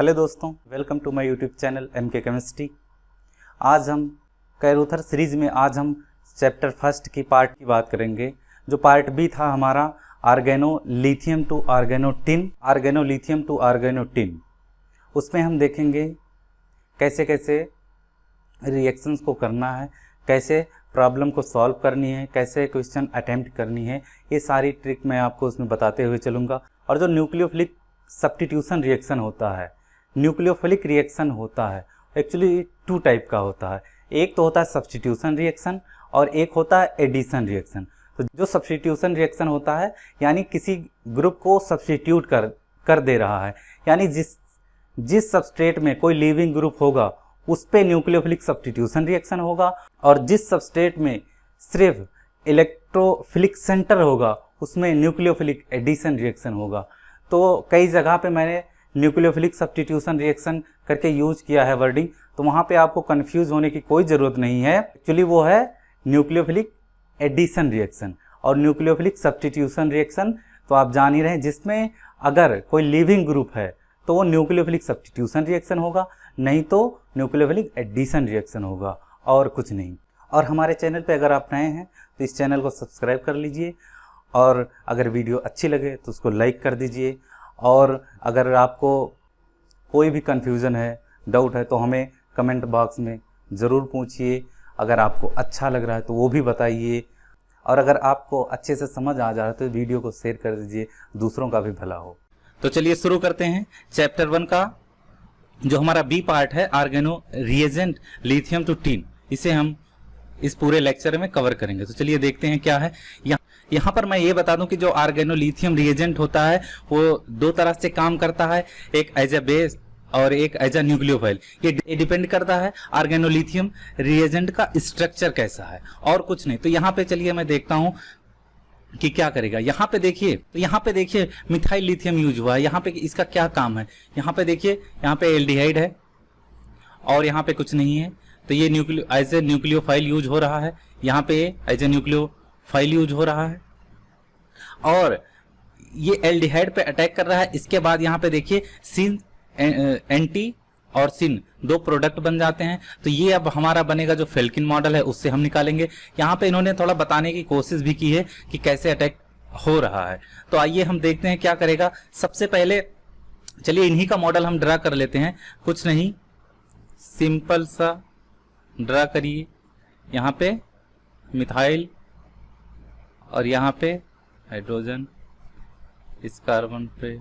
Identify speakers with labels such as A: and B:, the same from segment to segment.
A: Hello दोस्तों, welcome to my YouTube channel MK chemistry. आज हम कैरोथर सीरीज में आज हम चैप्टर फर्स्ट की पार्ट की बात करेंगे। जो पार्ट बी था हमारा आर्गेनोलिथियम टू आर्गेनोटिन, उसमें हम देखेंगे कैसे कैसे रिएक्शंस को करना है, कैसे प्रॉब्लम को सॉल्व करनी है, कैसे क्वेश्चन अटेम्प्ट करनी है। ये सारी ट्रिक मैं आपको उसमें बताते हुए चलूँगा। और जो न्यूक्लियोफिलिक सब्स्टिट्यूशन रिएक्शन होता है, न्यूक्लियोफिलिक रिएक्शन होता है, एक्चुअली टू टाइप का होता है। एक तो होता है सब्स्टिट्यूशन रिएक्शन और एक होता है एडिशन रिएक्शन। तो जो सब्स्टिट्यूशन रिएक्शन होता है यानी किसी ग्रुप को सब्स्टिट्यूट कर दे रहा है, यानी जिस सबस्ट्रेट में कोई लिविंग ग्रुप होगा उस पे न्यूक्लियोफिलिक सब्स्टिट्यूशन रिएक्शन होगा, और जिस सबस्ट्रेट में सिर्फ इलेक्ट्रोफिलिक सेंटर होगा उसमें न्यूक्लियोफिलिक एडिशन रिएक्शन होगा। तो कई जगह पे मैंने न्यूक्लियोफिलिक सब्स्टिट्यूशन रिएक्शन करके यूज किया है वर्डिंग, तो वहाँ पे आपको कंफ्यूज होने की कोई ज़रूरत नहीं है। एक्चुअली वो है न्यूक्लियोफिलिक एडिशन रिएक्शन। और न्यूक्लियोफिलिक सब्स्टिट्यूशन रिएक्शन तो आप जान ही रहे हैं, जिसमें अगर कोई लिविंग ग्रुप है तो वो न्यूक्लियोफिलिक सब्स्टिट्यूशन रिएक्शन होगा, नहीं तो न्यूक्लियोफिलिक एडिशन रिएक्शन होगा, और कुछ नहीं। और हमारे चैनल पे अगर आप नए हैं तो इस चैनल को सब्सक्राइब कर लीजिए, और अगर वीडियो अच्छी लगे तो उसको लाइक कर दीजिए। और अगर आपको कोई भी कन्फ्यूज़न है, डाउट है, तो हमें कमेंट बॉक्स में ज़रूर पूछिए। अगर आपको अच्छा लग रहा है तो वो भी बताइए, और अगर आपको अच्छे से समझ आ जा रहा है तो वीडियो को शेयर कर दीजिए, दूसरों का भी भला हो। तो चलिए शुरू करते हैं चैप्टर 1 का, जो हमारा बी पार्ट है आर्गेनो रिएजेंट लिथियम टू टिन। इसे हम इस पूरे लेक्चर में कवर करेंगे। तो चलिए देखते हैं क्या है। यहाँ पर मैं ये बता दूं कि जो आर्गेनोलिथियम रिएजेंट होता है वो दो तरह से काम करता है, एक एज ए बेस और एक एज ए न्यूक्लियोफाइल। ये डिपेंड करता है आर्गेनोलिथियम रिएजेंट का स्ट्रक्चर कैसा है, और कुछ नहीं। तो यहाँ पे चलिए मैं देखता हूँ कि क्या करेगा। यहाँ पे देखिए, तो यहाँ पे देखिए मिथाइल लिथियम यूज हुआ है। यहाँ पे इसका क्या काम है, यहाँ पे देखिए, यहाँ पे एल्डिहाइड है और यहाँ पे कुछ नहीं है, तो ये एज ए न्यूक्लियोफाइल यूज हो रहा है। यहाँ पे एज ए न्यूक्लियोफाइल यूज हो रहा है, और ये एल्डिहाइड पे अटैक कर रहा है। इसके बाद यहाँ पे देखिए सिन एंटी और सिन दो प्रोडक्ट बन जाते हैं। तो ये अब हमारा बनेगा जो फेल्किन मॉडल है, उससे हम निकालेंगे। यहाँ पे इन्होंने थोड़ा बताने की कोशिश भी की है कि कैसे अटैक हो रहा है। तो आइए हम देखते हैं क्या करेगा। सबसे पहले चलिए इन्हीं का मॉडल हम ड्रा कर लेते हैं। कुछ नहीं, सिंपल सा ड्रा करिए। यहाँ पे मिथाइल और यहाँ पे हाइड्रोजन, इस कार्बन पे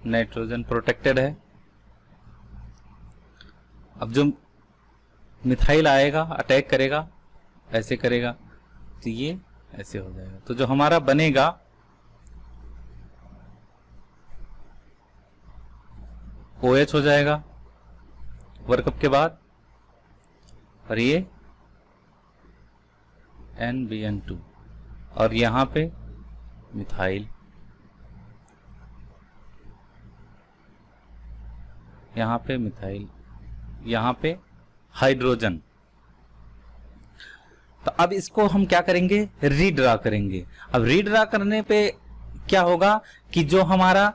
A: नाइट्रोजन प्रोटेक्टेड है। अब जो मिथाइल आएगा अटैक करेगा, ऐसे करेगा, तो ये ऐसे हो जाएगा। तो जो हमारा बनेगा OH हो जाएगा वर्कअप के बाद, और ये NBN2, और यहाँ पे मिथाइल, यहाँ पे मिथाइल, यहाँ पे हाइड्रोजन। तो अब इसको हम क्या करेंगे, रीड्रा करेंगे। अब रीड्रा करने पे क्या होगा कि जो हमारा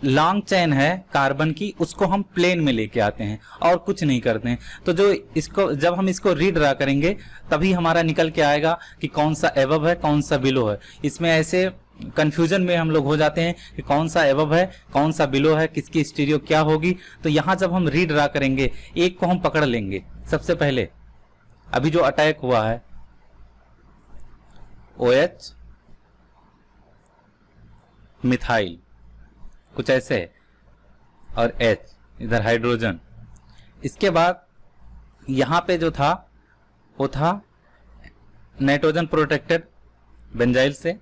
A: लॉन्ग चेन है कार्बन की, उसको हम प्लेन में लेके आते हैं और कुछ नहीं करते हैं। तो जो इसको जब हम इसको रीड्रा करेंगे तभी हमारा निकल के आएगा कि कौन सा एबव है कौन सा बिलो है। इसमें ऐसे कंफ्यूजन में हम लोग हो जाते हैं कि कौन सा एबव है कौन सा बिलो है, किसकी स्टीरियो क्या होगी। तो यहाँ जब हम रीड्रा करेंगे, एक को हम पकड़ लेंगे। सबसे पहले अभी जो अटैक हुआ है OH मिथाइल कुछ ऐसे है, और H इधर हाइड्रोजन। इसके बाद यहाँ पे जो था वो था नाइट्रोजन प्रोटेक्टेड बेंजाइल से,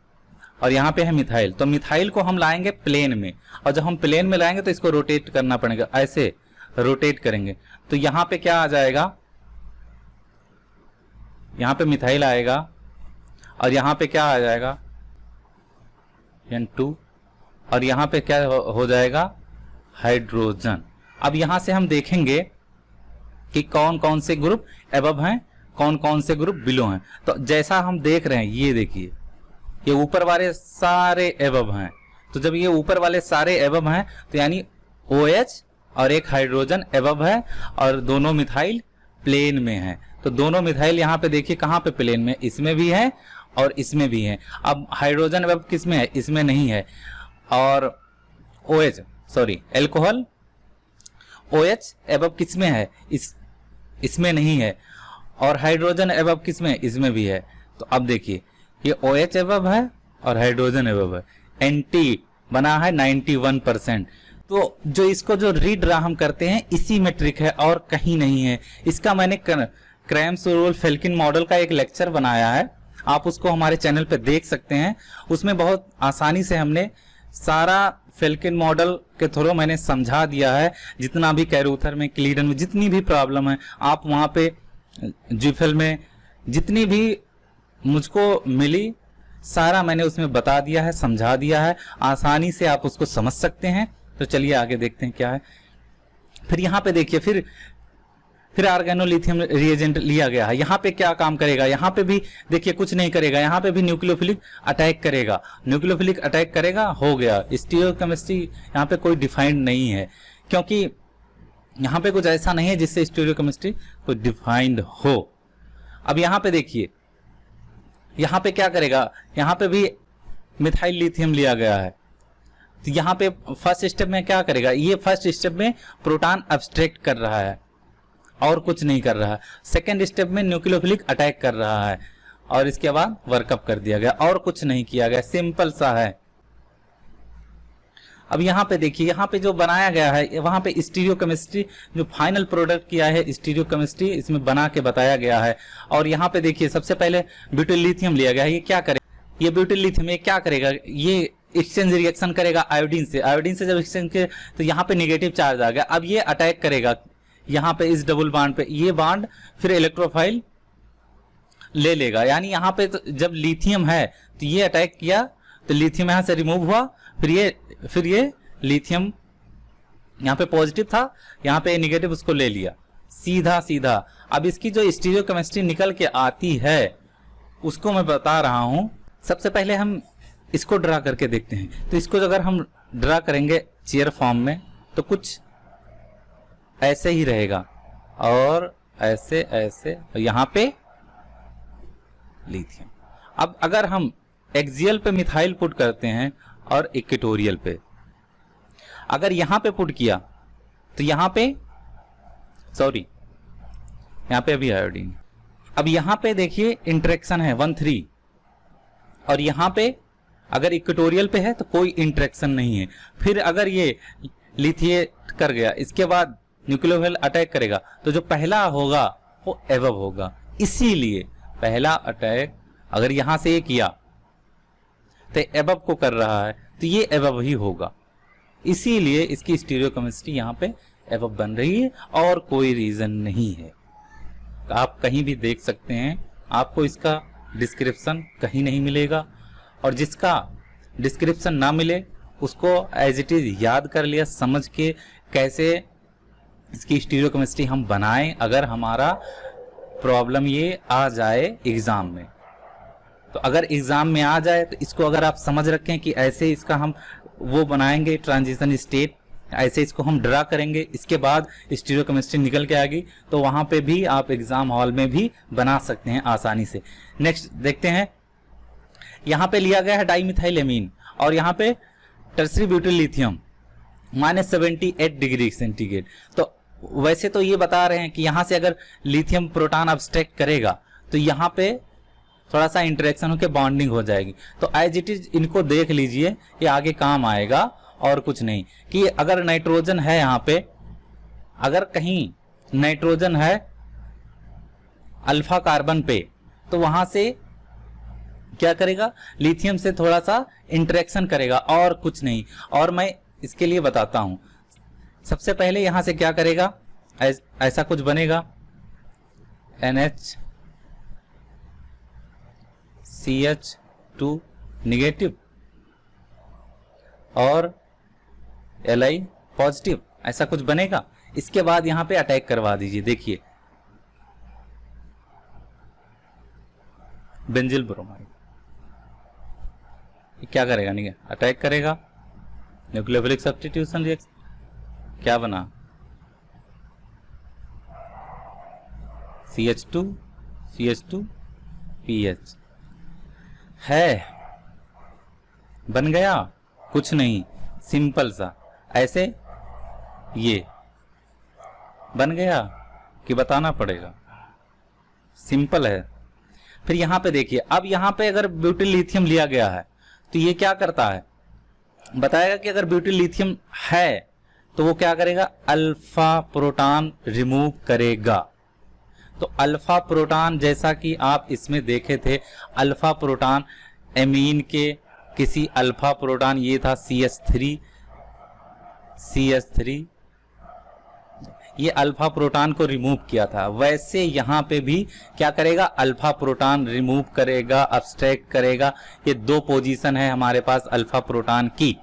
A: और यहाँ पे है मिथाइल। तो मिथाइल को हम लाएंगे प्लेन में, और जब हम प्लेन में लाएंगे तो इसको रोटेट करना पड़ेगा, ऐसे रोटेट करेंगे। तो यहाँ पे क्या आ जाएगा, यहाँ पे मिथाइल आएगा, और यहाँ पे क्या आ जाएगा N2, और यहाँ पे क्या हो जाएगा हाइड्रोजन। अब यहाँ से हम देखेंगे कि कौन कौन से ग्रुप एबव हैं, कौन कौन से ग्रुप बिलो हैं। तो जैसा हम देख रहे हैं, ये देखिए, ये ऊपर वाले सारे एबव हैं, तो जब ये ऊपर वाले सारे एबव हैं तो यानी OH और एक हाइड्रोजन एबव है और दोनों मिथाइल प्लेन में है। तो दोनों मिथाइल यहाँ पे देखिए कहाँ पे प्लेन में, इसमें भी है और इसमें भी है। अब हाइड्रोजन एबव किस में है, इसमें नहीं है। और OH sorry alcohol OH above किस में है, इसमें नहीं है। और हाइड्रोजन एबव किस में, इसमें भी है। तो अब देखिए ये OH एबव है और हाइड्रोजन एबव है, एंटी बना है 91%। तो जो इसको जो रीड्रा हम करते हैं इसी में ट्रिक है और कहीं नहीं है। इसका मैंने क्रैम्स-रोल-फेल्किन मॉडल का एक लेक्चर बनाया है, आप उसको हमारे चैनल पे देख सकते हैं। उसमें बहुत आसानी से हमने सारा फेल्किन मॉडल के थ्रू मैंने समझा दिया है। जितना भी कैरूथर में, क्लीडन में जितनी भी प्रॉब्लम है, आप वहाँ पे जीफेल में जितनी भी मुझको मिली सारा मैंने उसमें बता दिया है, समझा दिया है। आसानी से आप उसको समझ सकते हैं। तो चलिए आगे देखते हैं क्या है। फिर यहाँ पे देखिए फिर ऑर्गेनोलिथियम रिएजेंट लिया गया है। यहाँ पे क्या काम करेगा, यहाँ पे भी देखिए कुछ नहीं करेगा, यहाँ पे भी न्यूक्लियोफिलिक अटैक करेगा। न्यूक्लियोफिलिक अटैक करेगा, हो गया। स्टीरियोकेमिस्ट्री यहाँ पे कोई डिफाइंड नहीं है, क्योंकि यहाँ पे कुछ ऐसा नहीं है जिससे स्टीरियोकेमिस्ट्री कोई डिफाइंड हो। अब यहाँ पे देखिए यहाँ पे क्या करेगा, यहाँ पे भी मिथाइल लिथियम लिया गया है। तो यहाँ पे फर्स्ट स्टेप में क्या करेगा, ये फर्स्ट स्टेप में प्रोटॉन अब्स्ट्रैक्ट कर रहा है और कुछ नहीं कर रहा है। सेकेंड स्टेप में न्यूक्लियोफिलिक अटैक कर रहा है और इसके बाद वर्कअप कर दिया गया और कुछ नहीं किया गया, सिंपल सा है। अब यहाँ पे देखिए, यहाँ पे जो बनाया गया है वहां पे स्टीरियोकेमिस्ट्री जो फाइनल प्रोडक्ट किया है स्टीरियोकेमिस्ट्री इसमें बना के बताया गया है। और यहाँ पे देखिए सबसे पहले ब्यूटिल लिथियम लिया गया है। ये क्या करेगा, ये ब्यूटिल लिथियम ये क्या करेगा, ये एक्सचेंज रिएक्शन करेगा आयोडीन से। आयोडीन से जब एक्सचेंज करे तो यहाँ पे नेगेटिव चार्ज आ गया। अब ये अटैक करेगा यहाँ पे इस डबल बॉन्ड पे, ये बॉन्ड फिर इलेक्ट्रोफाइल ले लेगा। यानी यहाँ पे तो जब लिथियम है तो ये अटैक किया तो लिथियम यहाँ से रिमूव हुआ, फिर ये लिथियम यहाँ पे पॉजिटिव था, यहाँ पे नेगेटिव उसको ले लिया सीधा सीधा। अब इसकी जो स्टीरियोकेमिस्ट्री निकल के आती है उसको मैं बता रहा हूं। सबसे पहले हम इसको ड्रा करके देखते हैं। तो इसको अगर हम ड्रा करेंगे चेयर फॉर्म में तो कुछ ऐसे ही रहेगा और ऐसे ऐसे, यहाँ पे लिथियम। अब अगर हम एक्सियल पे मिथाइल पुट करते हैं और इक्वेटोरियल पे अगर यहाँ पे पुट किया तो यहाँ पे सॉरी यहाँ पे अभी आयोडीन। अब यहाँ पे देखिए इंटरेक्शन है 1,3 और यहाँ पे अगर इक्वेटोरियल पे है तो कोई इंटरेक्शन नहीं है। फिर अगर ये लिथिएट कर गया, इसके बाद न्यूक्लियोफिल अटैक करेगा तो जो पहला होगा वो एबव होगा। इसीलिए पहला अटैक अगर यहां से ये किया तो एबव को कर रहा है तो ये एबव ही होगा। इसीलिए इसकी स्टीरियोकेमिस्ट्री यहाँ पे एबव बन रही है और कोई रीजन नहीं है। तो आप कहीं भी देख सकते हैं, आपको इसका डिस्क्रिप्शन कहीं नहीं मिलेगा। और जिसका डिस्क्रिप्शन ना मिले उसको एज इट इज याद कर लिया, समझ के कैसे इसकी स्टीरियोकेमिस्ट्री हम बनाएं अगर हमारा प्रॉब्लम ये आ जाए एग्जाम में। तो अगर एग्जाम में आ जाए तो इसको अगर आप समझ रखें कि ऐसे इसका हम वो बनाएंगे ट्रांजिशन स्टेट, ऐसे इसको हम ड्रा करेंगे, इसके बाद स्टीरियोकेमिस्ट्री निकल के आएगी तो वहां पे भी आप एग्जाम हॉल में भी बना सकते हैं आसानी से। नेक्स्ट देखते हैं, यहाँ पे लिया गया है डाईमिथाइलेमीन और यहाँ पे tertiary butyl lithium -78 degree centigrade. तो वैसे तो ये बता रहे हैं कि यहाँ से अगर लिथियम प्रोटॉन अब्स्ट्रैक्ट करेगा तो यहाँ पे थोड़ा सा इंटरेक्शन होकर बॉन्डिंग हो जाएगी। तो एज इट इज इनको देख लीजिए, ये आगे काम आएगा और कुछ नहीं। कि अगर नाइट्रोजन है यहाँ पे, अगर कहीं नाइट्रोजन है अल्फा कार्बन पे तो वहां से क्या करेगा, लिथियम से थोड़ा सा इंटरेक्शन करेगा और कुछ नहीं। और मैं इसके लिए बताता हूं। सबसे पहले यहां से क्या करेगा, ऐसा कुछ बनेगा NHCH2 नेगेटिव और Li पॉजिटिव, ऐसा कुछ बनेगा। इसके बाद यहां पे अटैक करवा दीजिए। देखिए बेंजिल ब्रोमाइड क्या करेगा, नहीं अटैक करेगा न्यूक्लियोफिलिक सब्स्टिट्यूशन रिएक्शन क्या बना, CH2 PH है, बन गया कुछ नहीं, सिंपल सा ऐसे ये बन गया कि बताना पड़ेगा, सिंपल है। फिर यहां पे देखिए, अब यहां पे अगर ब्यूटिल लिथियम लिया गया है तो ये क्या करता है, बताएगा कि अगर ब्यूटिल लिथियम है तो वो क्या करेगा, अल्फा प्रोटॉन रिमूव करेगा। तो अल्फा प्रोटॉन जैसा कि आप इसमें देखे थे, अल्फा प्रोटॉन एमीन के किसी अल्फा प्रोटॉन, ये था CH3, ये अल्फा प्रोटॉन को रिमूव किया था। वैसे यहां पे भी क्या करेगा, अल्फा प्रोटॉन रिमूव करेगा, अब्स्ट्रैक्ट करेगा। ये दो पोजीशन है हमारे पास अल्फा प्रोटॉन की।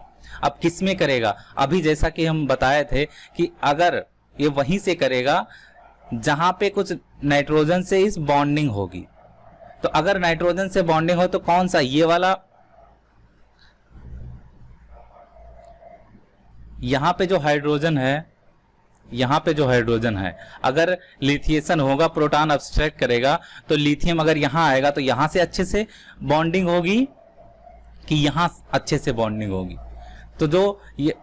A: अब किस में करेगा, अभी जैसा कि हम बताए थे कि अगर ये वहीं से करेगा जहां पे कुछ नाइट्रोजन से इस बॉन्डिंग होगी। तो अगर नाइट्रोजन से बॉन्डिंग हो तो कौन सा, ये वाला, यहां पे जो हाइड्रोजन है, यहां पे जो हाइड्रोजन है, अगर लिथिएशन होगा, प्रोटॉन अब्स्ट्रैक्ट करेगा, तो लिथियम अगर यहां आएगा तो यहां से अच्छे से बॉन्डिंग होगी कि यहां अच्छे से बॉन्डिंग होगी। तो जो ये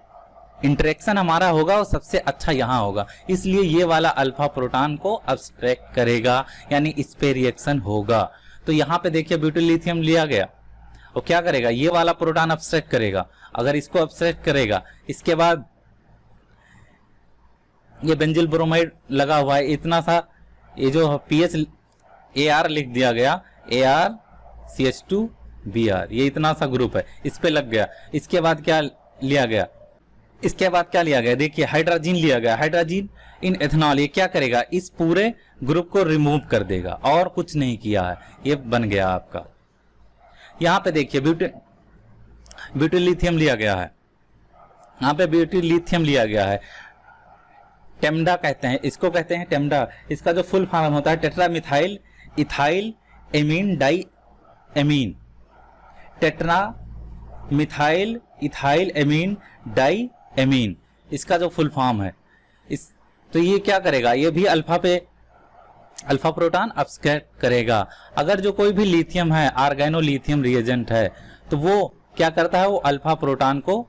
A: इंटरेक्शन हमारा होगा वो सबसे अच्छा यहां होगा, इसलिए ये वाला अल्फा प्रोटॉन को अब्स्ट्रैक्ट करेगा, यानी इस पे रिएक्शन होगा। तो यहां पे देखिए ब्यूटिल लिथियम लिया गया, वो क्या करेगा, ये वाला प्रोटॉन अब्स्ट्रैक्ट करेगा। अगर इसको अब्स्ट्रैक्ट करेगा, इसके बाद ये बेंजिल ब्रोमाइड लगा हुआ है, इतना सा, ये जो पीएच AR लिख दिया गया, ArCH2Br, ये इतना सा ग्रुप है, इस पे लग गया। इसके बाद क्या लिया गया, इसके बाद क्या लिया गया, देखिए हाइड्रोजन लिया गया, हाइड्रोजन इन एथनॉल, ये क्या करेगा, इस पूरे ग्रुप को रिमूव कर देगा, और कुछ नहीं किया है, ये बन गया आपका। यहां पे देखिए ब्यूटिल लिथियम लिया गया है, यहां पे ब्यूटिल लिथियम लिया गया है, टेम्डा कहते हैं इसको, कहते हैं टेम्डा। इसका जो फुल फॉर्म होता है tetra methyl ethyl amine di amine, tetra methyl ethyl amine di amine, इसका जो फुल फॉर्म है। इस तो ये क्या करेगा, ये भी अल्फा पे अल्फा प्रोटॉन अब्स्ट्रैक्ट करेगा। अगर जो कोई भी लिथियम है, ऑर्गेनो लिथियम रिएजेंट है, तो वो क्या करता है, वो अल्फा प्रोटॉन को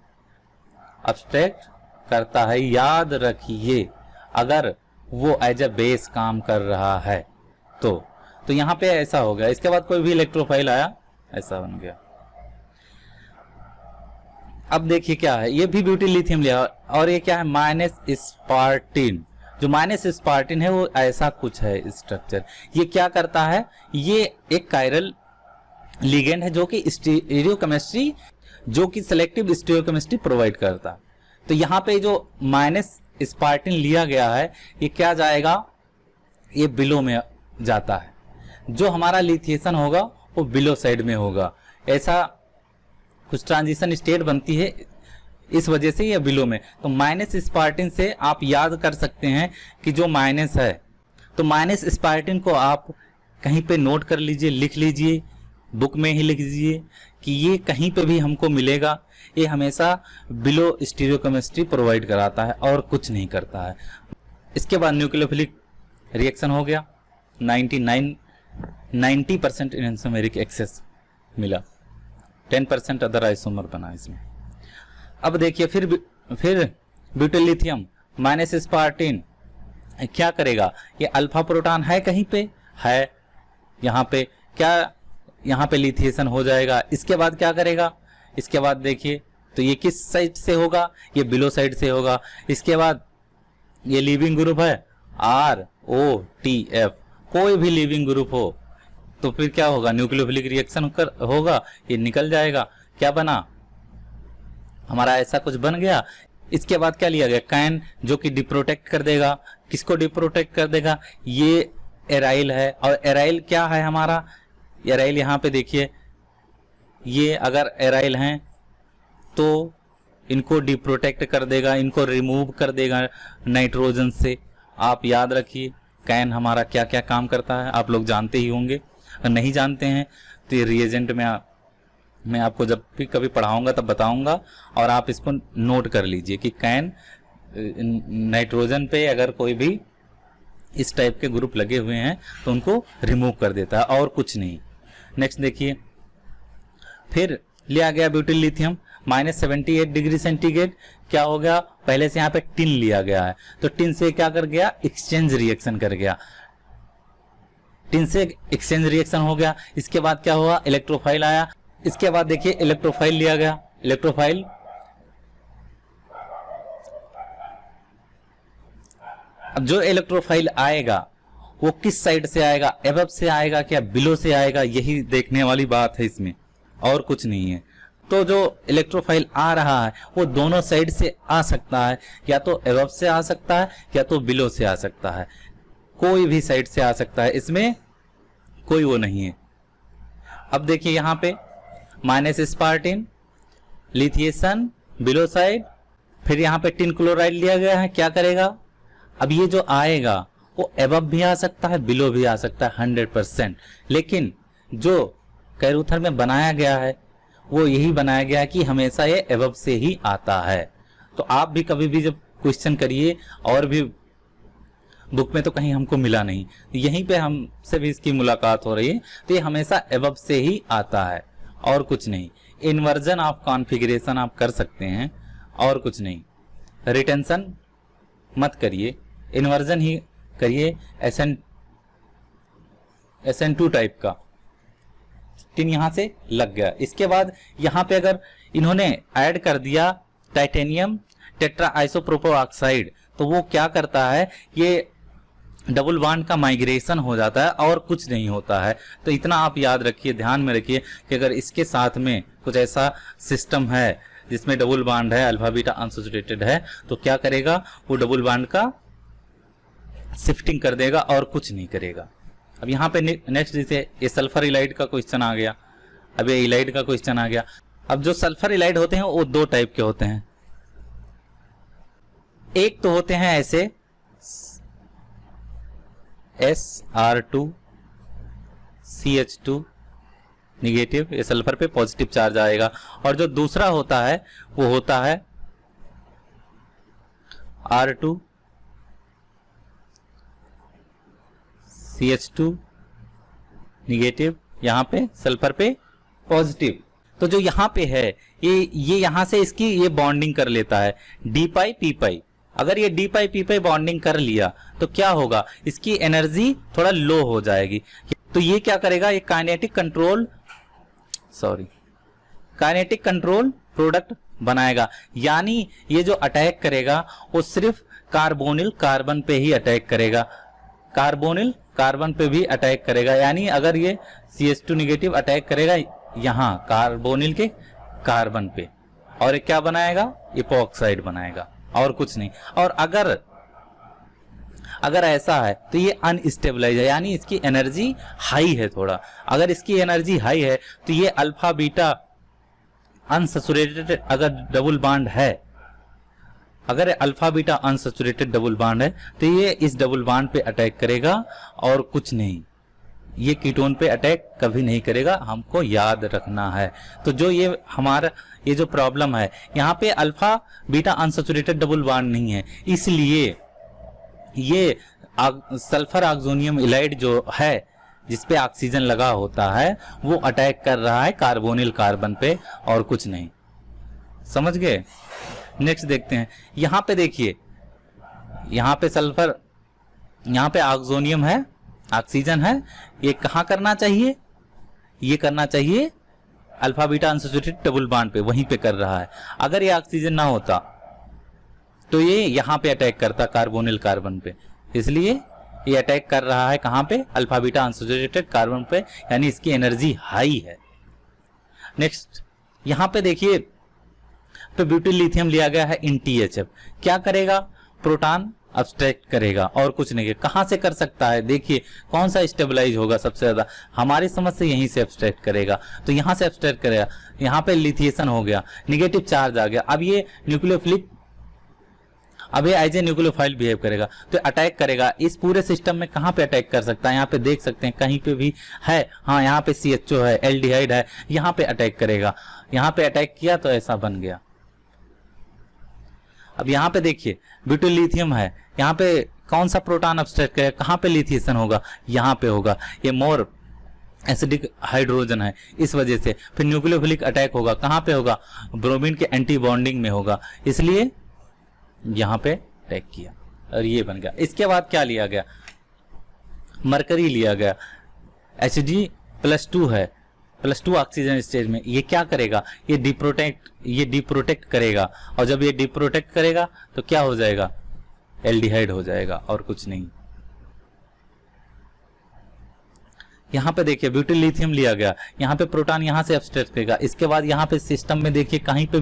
A: अब्स्ट्रैक्ट करता है। याद रखिए, अगर वो एज ए बेस काम कर रहा है तो यहां पे ऐसा हो गया। इसके बाद कोई भी इलेक्ट्रोफाइल आया, ऐसा बन गया। अब देखिए क्या है, ये भी ब्यूटिल लिथियम लिया, और ये क्या है, माइनस स्पार्टिन। जो माइनस स्पार्टिन है वो ऐसा कुछ है स्ट्रक्चर। ये क्या करता है, ये एक कायरल लिगेंड है जो कि स्टीरियोकेमिस्ट्री, जो कि सेलेक्टिव स्टीरियोकेमिस्ट्री प्रोवाइड करता है। तो यहाँ पे जो माइनस स्पार्टिन लिया गया है, ये क्या जाएगा, ये बिलो में जाता है। जो हमारा लिथिएशन होगा वो बिलो साइड में होगा। ऐसा कुछ ट्रांजिशन स्टेट बनती है, इस वजह से ये बिलो में। तो माइनस स्पार्टिन से आप याद कर सकते हैं कि जो माइनस है, तो माइनस स्पार्टिन को आप कहीं पे नोट कर लीजिए, लिख लीजिए, बुक में ही लिख दीजिए कि ये कहीं पे भी हमको मिलेगा। ये हमेशा बिलो स्टीरियोकेमिस्ट्री प्रोवाइड कराता है और कुछ नहीं करता है। इसके बाद न्यूक्लियोफिलिक रिएक्शन हो गया, 90% एंजाइमेरिक एक्सेस मिला, 10% अदर आइसोमर बना इसमें। अब देखिए फिर ब्यूटिल लिथियम माइनस स्पार्टिन क्या करेगा, ये अल्फा प्रोटॉन है कहीं पे है, यहाँ पे क्या, यहाँ पे लिथिएशन हो जाएगा। इसके बाद क्या करेगा, इसके बाद देखिए तो ये किस साइड से होगा, ये बिलो साइड से होगा। इसके बाद ये लीविंग ग्रुप है ROTF, कोई भी लीविंग ग्रुप हो तो फिर क्या होगा, न्यूक्लियोफिलिक रिएक्शन होगा, ये निकल जाएगा। क्या बना हमारा, ऐसा कुछ बन गया। इसके बाद क्या लिया गया, कैन, जो कि डिप्रोटेक्ट कर देगा। किसको डिप्रोटेक्ट कर देगा, ये एराइल है। और एराइल क्या है हमारा, एराइल यहाँ पे देखिए, ये अगर एराइल हैं तो इनको डिप्रोटेक्ट कर देगा, इनको रिमूव कर देगा नाइट्रोजन से। आप याद रखिए कैन हमारा क्या क्या काम करता है, आप लोग जानते ही होंगे। अगर नहीं जानते हैं तो ये रिएजेंट में मैं आपको जब भी कभी पढ़ाऊंगा तब बताऊंगा, और आप इसको नोट कर लीजिए कि कैन नाइट्रोजन पे अगर कोई भी इस टाइप के ग्रुप लगे हुए हैं तो उनको रिमूव कर देता है, और कुछ नहीं। नेक्स्ट देखिए, फिर लिया गया ब्यूटिल लिथियम -78 डिग्री सेंटीग्रेड। क्या हो गया, पहले से यहाँ पे टिन लिया गया है, तो टिन से क्या कर गया, एक्सचेंज रिएक्शन कर गया, टिन से एक्सचेंज रिएक्शन हो गया। इसके बाद क्या हुआ, इलेक्ट्रोफाइल आया। इसके बाद देखिए इलेक्ट्रोफाइल लिया गया, इलेक्ट्रोफाइल अब जो इलेक्ट्रोफाइल आएगा वो किस साइड से आएगा, एबव से आएगा क्या बिलो से आएगा, यही देखने वाली बात है इसमें, और कुछ नहीं है। तो जो इलेक्ट्रोफाइल आ रहा है वो दोनों साइड से आ सकता है, या तो एबव से आ सकता है या तो बिलो से आ सकता है, कोई भी साइड से आ सकता है, इसमें कोई वो नहीं है। अब देखिए यहाँ पे माइनस स्पार्टिन, लिथिएशन, बिलो साइड, फिर यहाँ पे टिन क्लोराइड लिया गया है, क्या करेगा, अब ये जो आएगा वो एबव भी आ सकता है, बिलो भी आ सकता है 100%, लेकिन जो कैरूथर में बनाया गया है वो यही बनाया गया है कि हमेशा ये एबव से ही आता है। तो आप भी कभी भी जब क्वेश्चन करिए, और भी बुक में तो कहीं हमको मिला नहीं, यहीं पे हमसे भी इसकी मुलाकात हो रही है, तो ये हमेशा एबव से ही आता है और कुछ नहीं। इन्वर्जन ऑफ कॉन्फ़िगरेशन आप कर सकते हैं और कुछ नहीं, रिटेंशन मत करिए, इन्वर्जन ही करिए। SN2 टाइप का टिन यहां से लग गया। इसके बाद यहां पे अगर इन्होंने ऐड कर दिया टाइटेनियम टेट्रा आइसोप्रोपो ऑक्साइड, तो वो क्या करता है, ये डबल बॉन्ड का माइग्रेशन हो जाता है और कुछ नहीं होता है। तो इतना आप याद रखिए, ध्यान में रखिए कि अगर इसके साथ में कुछ ऐसा सिस्टम है जिसमें डबल बॉन्ड है, अल्फा बीटा अनसैचुरेटेड है, तो क्या करेगा, वो डबल बॉन्ड का शिफ्टिंग कर देगा और कुछ नहीं करेगा। अब यहाँ पे नेक्स्ट जैसे ये सल्फर इलाइड का क्वेश्चन आ गया, अब ये इलाइड का क्वेश्चन आ गया। अब जो सल्फर इलाइड होते हैं वो दो टाइप के होते हैं, एक तो होते हैं ऐसे SR2CH2 निगेटिव, ये सल्फर पे पॉजिटिव चार्ज आएगा, और जो दूसरा होता है वो होता है R2CH2 निगेटिव, यहां पे सल्फर पे पॉजिटिव। तो जो यहां पे है ये यहां से इसकी ये बॉन्डिंग कर लेता है डी पाई पी पाई। अगर ये डी पाई पी पाई बॉन्डिंग कर लिया तो क्या होगा, इसकी एनर्जी थोड़ा लो हो जाएगी। तो ये क्या करेगा, ये काइनेटिक कंट्रोल प्रोडक्ट बनाएगा, यानी ये जो अटैक करेगा वो सिर्फ कार्बोनिल कार्बन पे ही अटैक करेगा, कार्बोनिल कार्बन पे भी अटैक करेगा। यानी अगर ये CH2 निगेटिव अटैक करेगा यहाँ कार्बोनिल के कार्बन पे, और ये क्या बनाएगा, इपॉक्साइड बनाएगा और कुछ नहीं। और अगर ऐसा है तो ये अनस्टेबलाइज है, यानी इसकी एनर्जी हाई है थोड़ा। अगर इसकी एनर्जी हाई है तो ये अल्फा बीटा अनसैचुरेटेड अगर डबल बॉन्ड है, अगर alpha beta unsaturated double bond है तो ये इस डबल बॉन्ड पे अटैक करेगा और कुछ नहीं, ये कीटोन पे अटैक कभी नहीं करेगा, हमको याद रखना है। तो जो ये हमारा ये जो प्रॉब्लम है, यहाँ पे alpha beta unsaturated double bond नहीं है, इसलिए ये सल्फर ऑक्सोनियम इलाइड जो है जिसपे ऑक्सीजन लगा होता है वो अटैक कर रहा है कार्बोनिल कार्बन पे और कुछ नहीं। समझ गए? नेक्स्ट देखते हैं, यहां पे देखिए, यहां पे सल्फर, यहां पे ऑक्सोनियम है, ऑक्सीजन है, ये कहां करना चाहिए, ये करना चाहिए alpha beta unsaturated double bond पे, वहीं पे कर रहा है। अगर ये ऑक्सीजन ना होता तो ये यहां पे अटैक करता कार्बोनिल कार्बन पे, इसलिए ये अटैक कर रहा है कहां पे, अल्फा बीटा अनसैचुरेटेड कार्बन पे, यानी इसकी एनर्जी हाई है। नेक्स्ट यहां पे देखिए, तो ब्यूटिल लिथियम लिया गया है इन THF, क्या करेगा, प्रोटॉन अब्स्ट्रैक्ट करेगा और कुछ नहीं। कहां से कर सकता है, देखिए कौन सा स्टेबलाइज होगा सबसे ज्यादा, हमारी समझ से यहीं से अब्स्ट्रैक्ट करेगा, तो यहां से अब्स्ट्रैक्ट करेगा, यहां पे लिथिएशन हो गया, निगेटिव चार्ज आ गया। अब ये न्यूक्लियोफिलिक
B: अब ये एज ए न्यूक्लियोफाइल बिहेव करेगा, तो अटैक करेगा। इस पूरे सिस्टम में कहाँ पे अटैक कर सकता है, यहाँ पे देख सकते हैं कहीं पे भी है, हाँ यहाँ पे CHO है, एल्डिहाइड है, यहाँ पे अटैक करेगा। यहाँ पे अटैक किया तो ऐसा बन गया। अब यहाँ पे देखिए ब्यूटाइल लिथियम है, यहाँ पे कौन सा प्रोटॉन अपस्ट्रैक्ट करेगा, कहाँ पे लिथिएशन होगा, यहाँ पे होगा। ये मोर एसिडिक हाइड्रोजन है, इस वजह से फिर न्यूक्लियोफिलिक अटैक होगा, कहाँ पे होगा, ब्रोमीन के एंटी बॉन्डिंग में होगा, इसलिए यहाँ पे अटैक किया और ये बन गया। इसके बाद क्या लिया गया, मरकरी लिया गया, Hg+2 है, +2 ऑक्सीजन स्टेज में। ये क्या करेगा, ये डिप्रोटेक्ट करेगा, और जब ये डिप्रोटेक्ट करेगा तो क्या हो जाएगा, एल्डिहाइड हो जाएगा और कुछ नहीं। यहाँ पे देखिए ब्यूटाइल लिथियम लिया गया, यहाँ पे प्रोटॉन यहाँ से अपस्ट्रैक्ट करेगा। इसके बाद यहाँ पे सिस्टम में देखिए कहीं पे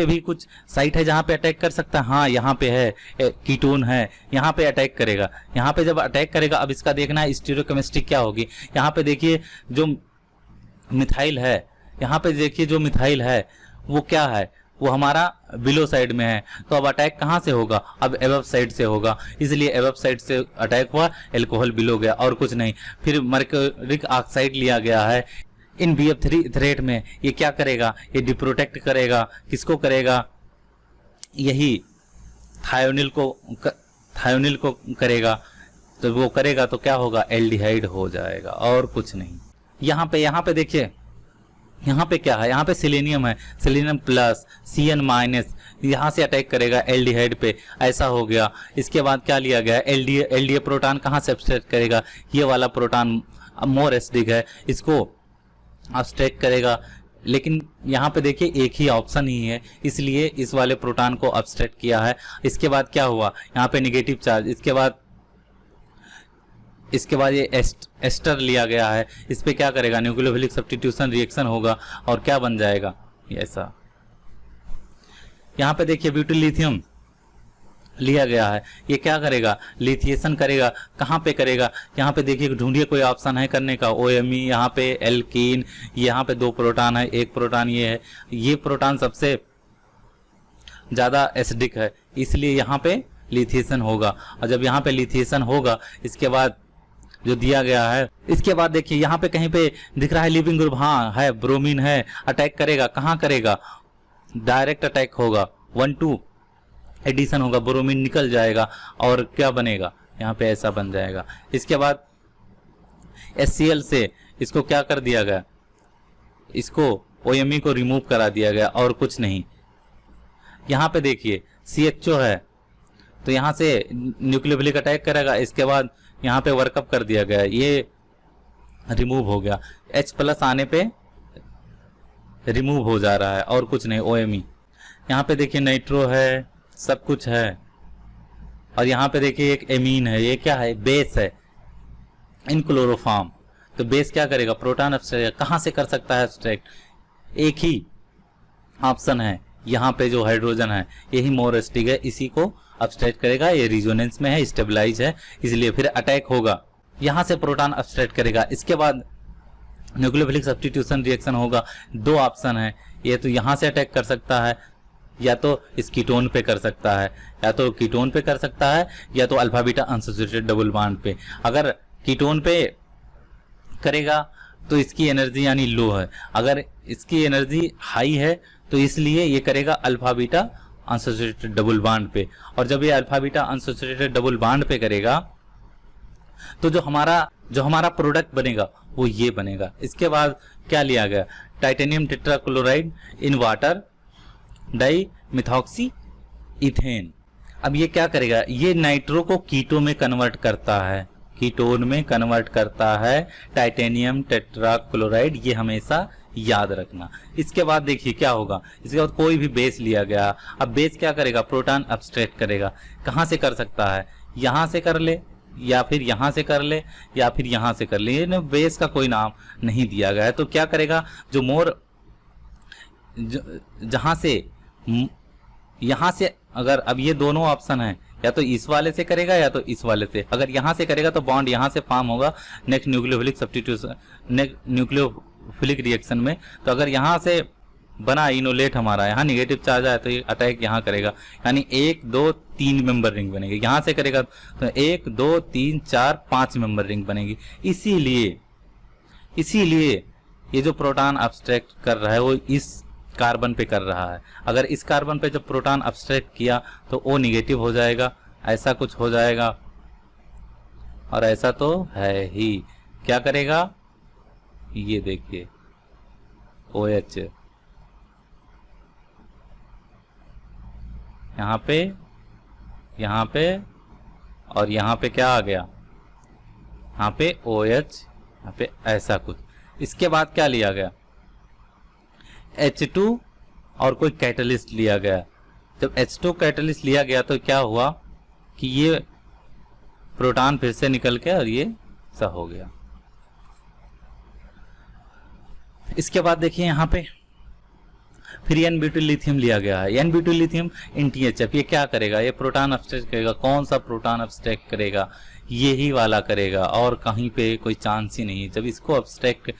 B: भी कुछ साइट है जहाँ पे अटैक कर सकता है, हाँ यहाँ पे है, कीटोन है, यहाँ पे अटैक करेगा। यहाँ पे जब अटैक करेगा, अब इसका देखना है स्टीरियोकेमिस्ट्री क्या होगी। यहाँ पे देखिए जो मिथाइल है, यहाँ पे देखिए जो मिथाइल है वो क्या है, वो हमारा बिलो साइड में है, तो अब अटैक कहाँ से होगा, अब एबव साइड से होगा, इसलिए एबव साइड से अटैक हुआ, एल्कोहल बिलो गया और कुछ नहीं। फिर मर्क्यूरिक ऑक्साइड लिया गया है इन BF3 थ्रेट में, ये क्या करेगा, ये डिप्रोटेक्ट करेगा, किसको करेगा, यही थायोनिल को करेगा, तो वो करेगा तो क्या होगा, एल्डिहाइड हो जाएगा और कुछ नहीं। यहाँ पे देखिए यहाँ पे क्या है, यहाँ पे सेलेनियम है, सेलेनियम प्लस CN-, यहाँ से अटैक करेगा एल्डिहाइड पे, ऐसा हो गया। इसके बाद क्या लिया गया, LDA प्रोटॉन कहाँ से अपस्ट्रैक्ट करेगा, ये वाला प्रोटॉन मोर एसिडिक है, इसको अपस्ट्रैक्ट करेगा। लेकिन यहाँ पे देखिए एक ही ऑप्शन ही है, इसलिए इस वाले प्रोटॉन को अपस्ट्रैक्ट किया है। इसके बाद क्या हुआ, यहाँ पे नेगेटिव चार्ज, इसके बाद ये एस्टर लिया गया है, इस पे क्या करेगा, न्यूक्लियोफिलिक सब्स्टिट्यूशन रिएक्शन होगा और क्या बन जाएगा, ऐसा। यहाँ पे देखिए ब्यूटाइल लिथियम लिया गया है, ये क्या करेगा, लिथिएशन करेगा, कहाँ पे करेगा, यहाँ पे देखिए ढूंढिए कोई ऑप्शन है करने का, OMe, यहाँ पे एल्कीन, यहाँ पे 2 प्रोटॉन है, एक प्रोटॉन ये है, ये प्रोटॉन सबसे ज्यादा एसिडिक है, इसलिए यहाँ पे लिथिएशन होगा। और जब यहाँ पे लिथिएशन होगा, इसके बाद जो दिया गया है, इसके बाद देखिए यहाँ पे कहीं पे दिख रहा है लिविंग ग्रुप, हाँ है, ब्रोमीन है, अटैक करेगा, कहाँ करेगा, डायरेक्ट अटैक होगा, 1,2 एडिशन होगा, ब्रोमीन निकल जाएगा और क्या बनेगा, यहाँ पे ऐसा बन जाएगा। इसके बाद HCl से इसको क्या कर दिया गया, इसको OMe को रिमूव करा दिया गया और कुछ नहीं। यहाँ पे देखिए CHO है, तो यहाँ से न्यूक्लियोफिलिक अटैक करेगा, इसके बाद यहाँ पे वर्कअप कर दिया गया, ये रिमूव हो गया, H+ आने पे रिमूव हो जा रहा है और कुछ नहीं, OMe। यहाँ पे देखिए नाइट्रो है, सब कुछ है, और यहाँ पे देखिए एक एमीन है, ये क्या है, बेस है, इन क्लोरोफॉर्म। तो बेस क्या करेगा, प्रोटॉन अपस्ट्रैक्ट, कहाँ से कर सकता है अपस्ट्रैक्ट, एक ही ऑप्शन है, यहाँ पे जो हाइड्रोजन है यही मोर एसिडिक है, इसी को अपस्ट्रैक्ट करेगा, ये रिजोनेंस में है, स्टेबलाइज है, इसलिए फिर अटैक होगा, यहाँ से प्रोटॉन अपस्ट्रैक्ट करेगा। इसके बाद न्यूक्लियोफिलिक सब्स्टिट्यूशन रिएक्शन होगा, 2 ऑप्शन है, ये तो यहाँ से अटैक कर सकता है, या तो इस कीटोन पे कर सकता है, या तो कीटोन पे कर सकता है, या तो अल्फा बीटा अनएसोसिएटेड डबल बॉन्ड पे। अगर कीटोन पे करेगा तो इसकी एनर्जी यानी लो है, अगर इसकी एनर्जी हाई है तो इसलिए ये करेगा अल्फा बीटा अनएसोसिएटेड डबल बॉन्ड पे। और जब ये अल्फा बीटा अनएसोसिएटेड डबल बॉन्ड पे करेगा तो जो हमारा प्रोडक्ट बनेगा वो ये बनेगा। इसके बाद क्या लिया गया, titanium tetrachloride in water di methoxy ethane. अब ये क्या करेगा, ये नाइट्रो को कीटो में कन्वर्ट करता है, कीटोन में कन्वर्ट करता है टाइटेनियम टेट्राक्लोराइड, ये हमेशा याद रखना। इसके बाद देखिए क्या होगा, इसके बाद कोई भी बेस लिया गया, अब बेस क्या करेगा, प्रोटॉन अपस्ट्रैक्ट करेगा। कहाँ से कर सकता है, यहाँ से कर ले, या फिर यहाँ से कर ले, या फिर यहाँ से कर ले, ये बेस का कोई नाम नहीं दिया गया है। तो क्या करेगा, जो मोर जहाँ से यहाँ से, अगर अब ये दोनों ऑप्शन है, या तो इस वाले से करेगा या तो इस वाले से। अगर यहाँ से करेगा तो बॉन्ड यहाँ से फॉर्म होगा next nucleophilic substitution, next nucleophilic reaction में। तो अगर यहाँ से बना इनोलेट हमारा, यहाँ निगेटिव चार्ज आया तो ये अटैक यहाँ करेगा, यानी 1 2 3 मेंबर रिंग बनेगी। यहाँ से करेगा तो 1 2 3 4 5 मेंबर रिंग बनेगी। इसीलिए ये जो प्रोटॉन अब्स्ट्रैक्ट कर रहा है वो इस कार्बन पे कर रहा है। अगर इस कार्बन पे जब प्रोटॉन अब्स्ट्रैक्ट किया तो O निगेटिव हो जाएगा, ऐसा कुछ हो जाएगा। और ऐसा तो है ही, क्या करेगा ये देखिए OH यहाँ पे और यहाँ पे क्या आ गया, यहाँ पे OH, यहाँ पे ऐसा कुछ। इसके बाद क्या लिया गया, H2 और कोई कैटलिस्ट लिया गया। जब H2 कैटलिस्ट लिया गया तो क्या हुआ कि ये प्रोटॉन फिर से निकल के और ये सा हो गया। इसके बाद देखिए यहाँ पे फिर एन ब्यूटिल लिथियम लिया गया है। एन ब्यूटिल लिथियम NTHF, ये क्या करेगा, ये प्रोटॉन अब्स्ट्रैक्ट करेगा। कौन सा प्रोटॉन अब्स्ट्रैक्ट करेगा, यही वाला करेगा, और कहीं पे कोई चांस ही नहीं। जब इसको अब्स्ट्रैक्ट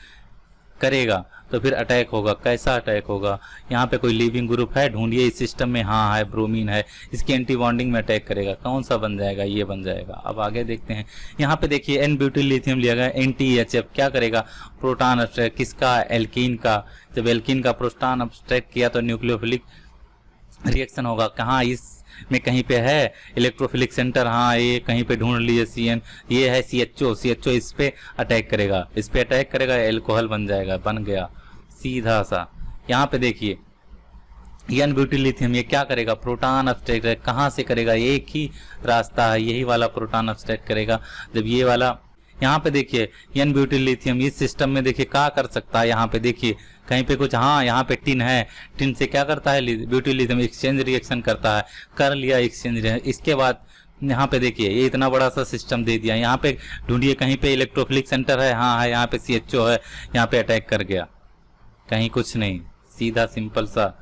B: करेगा तो फिर अटैक होगा। कैसा अटैक होगा, यहाँ पे कोई लिविंग ग्रुप है, ढूंढिए इस सिस्टम में, हाँ है, ब्रोमीन है, इसकी एंटी बॉन्डिंग में अटैक करेगा। कौन सा बन जाएगा, ये बन जाएगा। अब आगे देखते हैं, यहाँ पे देखिए एन ब्यूटिल लिथियम लिया गया। NTHF क्या करेगा, प्रोटॉन अब्स्ट्रैक्ट, किसका, एल्कीन का। जब एल्कीन का प्रोटॉन अब्स्ट्रैक्ट किया तो न्यूक्लियोफिलिक रिएक्शन होगा। कहाँ, इस में कहीं पे है इलेक्ट्रोफिलिक सेंटर, हाँ ये कहीं पे ढूंढ लीजिए CN, ये है CHO इस पे अटैक करेगा, इस पे अटैक करेगा, एल्कोहल बन जाएगा, बन गया सीधा सा। यहाँ पे देखिए एन ब्यूटिल लिथियम, ये क्या करेगा, प्रोटॉन अब्स्ट्रैक्ट। कहाँ से करेगा, एक ही रास्ता है, यही वाला प्रोटॉन अब्स्ट्रैक्ट करेगा। जब ये वाला, यहाँ पे देखिए एन ब्यूटिल लिथियम इस सिस्टम में देखिए क्या कर सकता है। यहाँ पे देखिए कहीं पे कुछ, हाँ यहाँ पे टिन है, टिन से क्या करता है ब्यूटिल लिथियम, एक्सचेंज रिएक्शन करता है, कर लिया एक्सचेंज। इसके बाद यहाँ पे देखिए ये इतना बड़ा सा सिस्टम दे दिया। यहाँ पे ढूंढिए कहीं पे इलेक्ट्रोफिलिक सेंटर है, हाँ है, यहाँ पे CHO है, यहाँ पे अटैक कर गया। कहीं कुछ नहीं, सीधा सिंपल सा,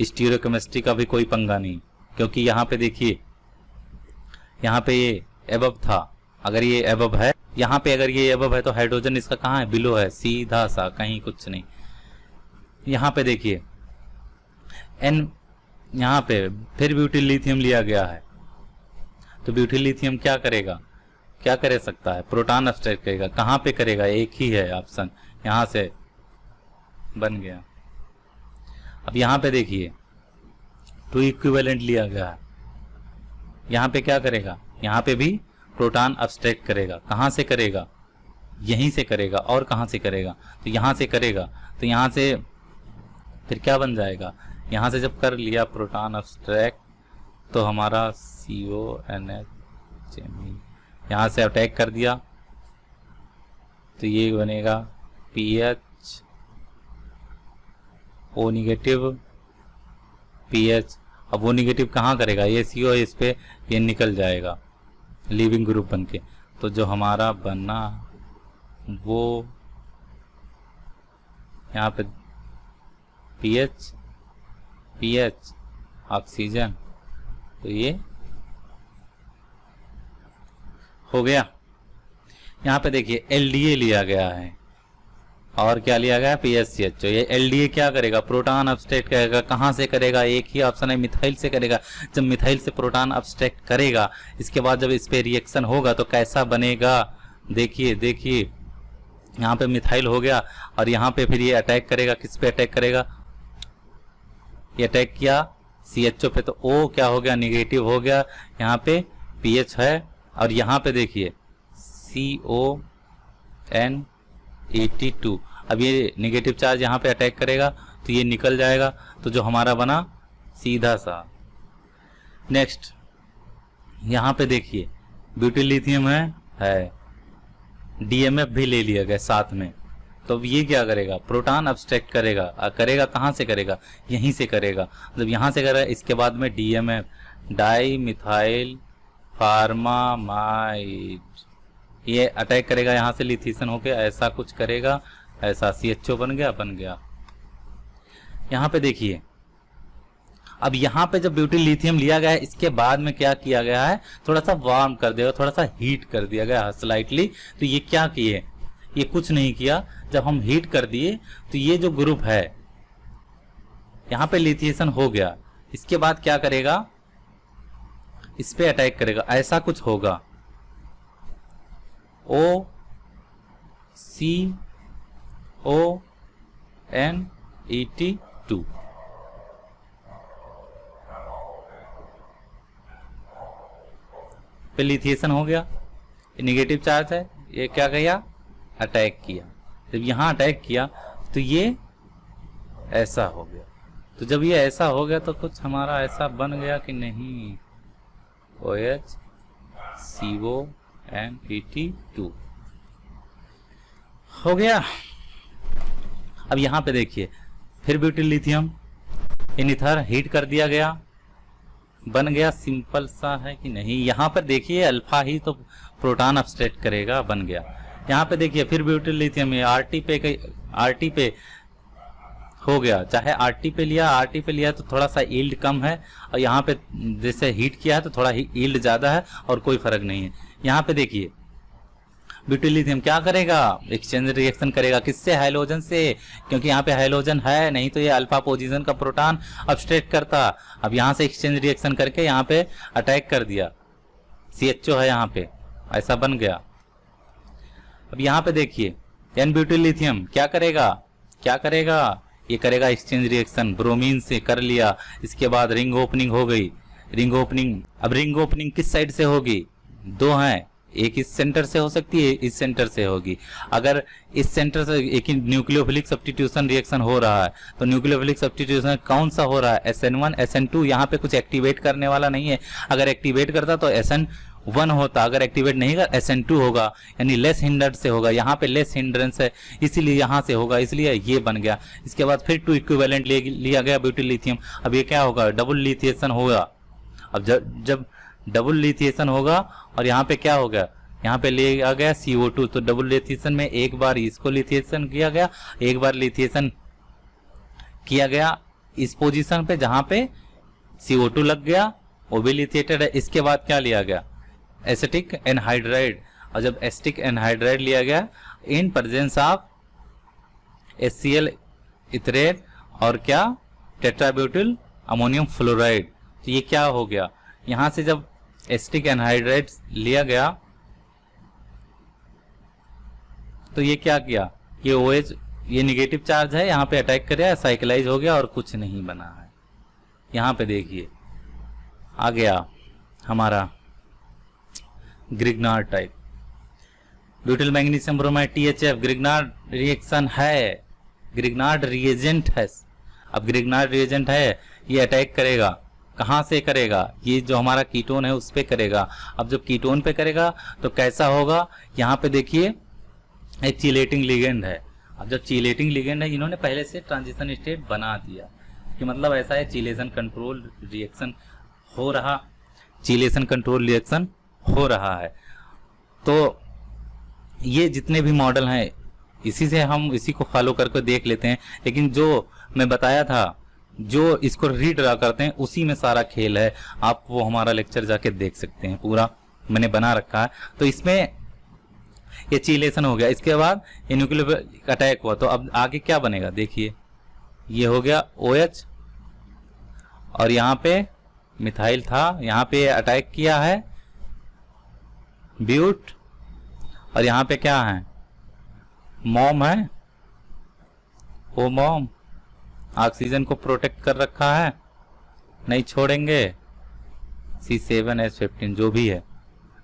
B: स्टीरियोकेमिस्ट्री का भी कोई पंगा नहीं। क्योंकि यहाँ पे देखिए, यहाँ पे ये एबव था, अगर ये एबव है, यहाँ पे अगर ये एबव है तो हाइड्रोजन इसका कहाँ है, बिलो है, सीधा सा, कहीं कुछ नहीं। यहाँ पे देखिए एन, यहाँ पे फिर ब्यूटिल लिथियम लिया गया है। तो ब्यूटिल लिथियम क्या करेगा, क्या कर सकता है, प्रोटॉन अब्स्ट्रैक्ट करेगा। कहाँ पे करेगा, एक ही है ऑप्शन, यहाँ से बन गया। अब यहाँ पे देखिए 2 इक्विवेलेंट लिया गया है। यहाँ पे क्या करेगा, यहाँ पे भी प्रोटॉन अब्स्ट्रैक्ट करेगा। कहाँ से करेगा, यहीं से करेगा। और कहाँ से करेगा, तो यहाँ से करेगा। तो यहाँ से फिर क्या बन जाएगा, यहाँ से जब कर लिया प्रोटॉन अब्स्ट्रैक्ट तो हमारा CONH, यहाँ से अटैक कर दिया तो ये बनेगा PH, O निगेटिव, PH। अब वो निगेटिव कहाँ करेगा, ये CO, इस पे ये निकल जाएगा लिविंग ग्रुप बन के। तो जो हमारा बना वो यहाँ पे PH ऑक्सीजन, तो ये हो गया। यहाँ पे देखिए LDA लिया गया है, और क्या लिया गया, PHCHO। ये LDA क्या करेगा, प्रोटॉन अब्स्ट्रैक्ट करेगा। कहाँ से करेगा, एक ही ऑप्शन है, मिथाइल से करेगा। जब मिथाइल से प्रोटॉन अब्स्ट्रैक्ट करेगा, इसके बाद जब इस पे रिएक्शन होगा तो कैसा बनेगा, देखिए देखिए यहाँ पे मिथाइल हो गया, और यहाँ पे फिर ये अटैक करेगा। किस पे अटैक करेगा, ये अटैक किया CHO पे, तो O क्या हो गया, निगेटिव हो गया। यहाँ पे PH है, और यहाँ पे देखिए CON82। अब ये निगेटिव चार्ज यहाँ पे अटैक करेगा तो ये निकल जाएगा। तो जो हमारा बना सीधा सा। नेक्स्ट यहाँ पे देखिए ब्यूटिल लिथियम है, DMF भी ले लिया गया साथ में। तो अब ये क्या करेगा, प्रोटॉन अब्स्ट्रैक्ट करेगा। करेगा कहाँ से करेगा, यहीं से करेगा। जब यहाँ से करेगा, इसके बाद में DMF, डाई मिथाइल फार्मामाइड, ये अटैक करेगा यहाँ से लिथियन होके, ऐसा कुछ करेगा, ऐसा CHO बन गया। यहाँ पे देखिए, अब यहाँ पे जब ब्यूटिल लिथियम लिया गया है, इसके बाद में क्या किया गया है, थोड़ा सा वार्म कर दिया, थोड़ा सा हीट कर दिया गया है स्लाइटली। तो ये क्या किए, ये कुछ नहीं किया। जब हम हीट कर दिए तो ये जो ग्रुप है, यहाँ पे लिथिएशन हो गया, इसके बाद क्या करेगा, इस पे अटैक करेगा, ऐसा कुछ होगा। OCONET2 पे लिथिएशन हो गया, नेगेटिव चार्ज है, ये क्या किया, अटैक किया। जब यहाँ अटैक किया तो ये ऐसा हो गया। तो जब ये ऐसा हो गया तो कुछ हमारा ऐसा बन गया कि नहीं, OHCONET2 हो गया। अब यहाँ पे देखिए, फिर butyl lithium in ether heat कर दिया गया, बन गया, सिंपल सा है कि नहीं। यहाँ पर देखिए अल्फा ही तो प्रोटॉन अपस्ट्रैक्ट करेगा, बन गया। यहाँ पे देखिए फिर ब्यूटिल लिथियम है, आरटी पे हो गया, चाहे आरटी पे लिया तो थोड़ा सा यील्ड कम है, और यहाँ पे जैसे हीट किया है तो थोड़ा यील्ड ज्यादा है, और कोई फर्क नहीं है। यहाँ पे देखिए ब्यूटिल लिथियम क्या करेगा, एक्सचेंज रिएक्शन करेगा, किससे, हाइड्रोजन से, क्योंकि यहाँ पे हाइड्रोजन है, नहीं तो ये अल्फा पोजीशन का प्रोटॉन अपस्ट्रैक्ट करता। अब यहाँ से एक्सचेंज रिएक्शन करके यहाँ पे अटैक कर दिया, CHO है यहाँ पे, ऐसा बन गया। अब यहाँ पे देखिए एन ब्यूटिल लिथियम क्या करेगा, ये करेगा एक्सचेंज रिएक्शन, ब्रोमीन से कर लिया, इसके बाद रिंग ओपनिंग हो गई, रिंग ओपनिंग। अब रिंग ओपनिंग किस साइड से होगी, दो हैं, एक इस सेंटर से हो सकती है, इस सेंटर से होगी। अगर इस सेंटर से एक न्यूक्लियोफिलिक सब्स्टिट्यूशन रिएक्शन हो रहा है, तो न्यूक्लियोफिलिक सब्स्टिट्यूशन कौन सा हो रहा है, SN1 SN2, यहाँ पे कुछ एक्टिवेट करने वाला नहीं है। अगर एक्टिवेट करता तो SN1 होता, अगर एक्टिवेट नहीं कर SN2 होगा, यानी लेस हिंडर से होगा। यहाँ पे लेस हिंड्रेंस है, इसीलिए यहाँ से होगा, इसलिए ये बन गया। इसके बाद फिर 2 इक्विवेलेंट लिया गया ब्यूटिल लिथियम। अब ये क्या होगा, डबल लिथिएशन होगा। अब जब डबल लिथिएशन होगा, और यहाँ पे क्या हो गया, यहाँ पे लिया गया CO2, तो डबल लिथिएशन में एक बार इसको लिथिएशन किया गया, एक बार लिथिएशन किया गया इस पोजीशन पे जहाँ पे CO2 लग गया, वो भी लिथिएटेड है। इसके बाद क्या लिया गया, एसिटिक एनहाइड्राइड, और जब एसिटिक एनहाइड्राइड लिया गया in presence of HCl etherate और क्या, टेट्राब्यूटिल अमोनियम फ्लोराइड, तो ये क्या हो गया, यहाँ से जब एसिटिक एनहाइड्राइड लिया गया तो ये क्या किया, ये OH, ये निगेटिव चार्ज है, यहाँ पे अटैक कर, साइक्लाइज हो गया और कुछ नहीं बना है। यहाँ पे देखिए आ गया हमारा Grignard type, butyl magnesium bromide THF, Grignard reaction है, ग्रिग्नार्ड रिएजेंट है। अब ग्रिग्नार्ड रिएजेंट है, ये अटैक करेगा, कहाँ से करेगा, ये जो हमारा कीटोन है उस पे करेगा। अब जब कीटोन पे करेगा तो कैसा होगा, यहाँ पे देखिए एक चीलेटिंग लिगेंड है। अब जब चीलेटिंग लिगेंड है, इन्होंने पहले से ट्रांजिशन स्टेट बना दिया, कि मतलब ऐसा है चीलेशन कंट्रोल रिएक्शन हो रहा, चीलेशन कंट्रोल रिएक्शन हो रहा है। तो ये जितने भी मॉडल हैं इसी से हम इसी को फॉलो करके देख लेते हैं, लेकिन जो मैं बताया था, जो इसको रीड्रा करते हैं उसी में सारा खेल है। आप वो हमारा लेक्चर जाके देख सकते हैं, पूरा मैंने बना रखा है। तो इसमें ये चीलेशन हो गया, इसके बाद ये न्यूक्लियर अटैक हुआ, तो अब आगे क्या बनेगा देखिए, ये हो गया OH, और यहाँ पे मिथाइल था, यहाँ पे अटैक किया है ब्यूट, और यहाँ पे क्या है, मॉम है, ओ मॉम ऑक्सीजन को प्रोटेक्ट कर रखा है, नहीं छोड़ेंगे, C7H15 जो भी है।